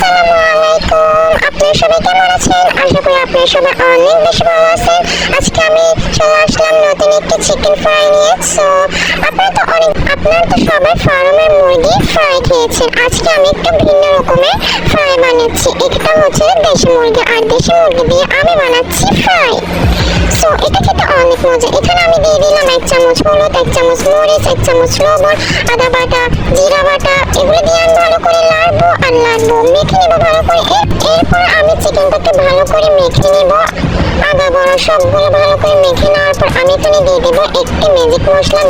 আসসালামু আলাইকুম। আপনারা সবাই কেমন আছেন? আশা করি আপনারা সবাই অনেক বেশি ভালো আছেন। আজকে আমি চলে আসলাম নতুন একটি চিকেন ফ্রাই নিয়ে। আপনারা তো সবাই ফার্মের মুরগি ফ্রাই খেয়েছেন। আজকে আমি একটু ভিন্ন রকমের ফ্রাই বানাচ্ছি। এটা হচ্ছে দেশি মুরগি, আর দেশি মুরগি দিয়ে আমি বানাচ্ছি ফ্রাই। এটা খেতে অনেক মজা। এখানে আমি দিয়ে দিলাম 1 চামচ হলুদ, 1 চামচ মরিচ, 1 চামচ লবণ, আদা বাটা, জিরা বাটা। এগুলো দিয়ে আমি ভালো করে নাড়বো, মেখে নেবো ভালো করে। এরপর আমি চিকেনটাকে ভালো করে মেখে নেব। আদা বড়া সবগুলো ভালো করে মেখে নেওয়ার পর আমি এখানে দিয়ে দেবো একটি ম্যাজিক মশলা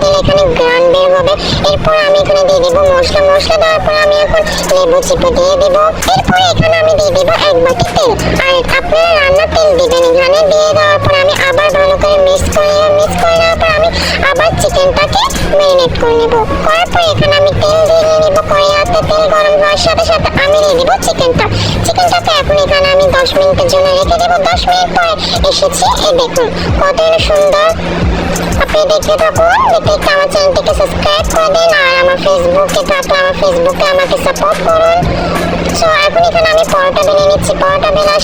দিলে এখানে গ্রান বের হবে। এরপর আমি এখানে দিয়ে দেবো মশলা দেওয়ার পর আমি এখন লেবু চিপে দিয়ে দেবো। এরপর এখানে আমি দিয়ে দেবো 1 বাটি তেল। আর আপনারা রান্নার তেল দিবেন। এখানে দিয়ে দেওয়ার পর আমি আবার ভালো করে মিক্স করে নেওয়ার পর আমি আবার চিকেনটাকে ম্যারিনেট করে নেবো। করার পর এখানে আমি তেল দিয়ে নেবো। কড়াইতে তেল গরম হওয়ার সাথে সাথে আমি দিয়ে দেবো চিকেনটাকে এখন এখানে আমি 10 মিনিটের জন্য রেখে দেবো। 10 মিনিট পর এসেছে। এই দেখুন কতই সুন্দর। আপনি দেখতে থাকুন, আমার চ্যানেলটিকে সাবস্ক্রাইব করে দিন। আর আমার ফেসবুকে থাকলে আমার ফেসবুকে আমাকে সাপোর্ট করুন। এখন এখানে আমি পরোটা বেলে নিচ্ছি। পরোটা বেলা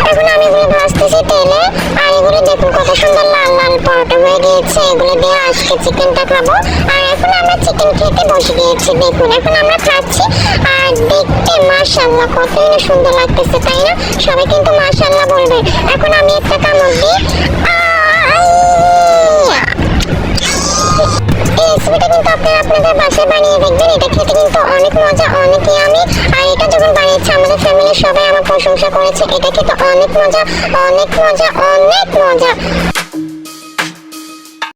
এখন আমি এগুলো ভাজতেছি তেলে। আর এগুলো দেখুন কত সুন্দর লাল লাল পরোটা হয়ে গিয়েছে। এগুলো দিয়ে আজকে চিকেনটা খাবো। আর এখন আমরা চিকেন খেতে বসে গিয়েছি। দেখুন এখন আমরা খাচ্ছি। আর দেখতে মাশাআল্লাহ কতই না সুন্দর লাগতেছে, তাই না? সবাই কিন্তু মাশাআল্লাহ বলবে। এখন আমি একটা কামড় দিই। এই রেসিপিটা কিন্তু আপনারা আপনাদের বাসায় বানিয়ে দেখবেন। এটা খেতে কিন্তু অনেক মজা, অনেক ইয়ামি। আর এটা যখন বানিয়েছে আমাদের ফ্যামিলির সবাই আমার প্রশংসা করেছে। এটা খেতে অনেক মজা।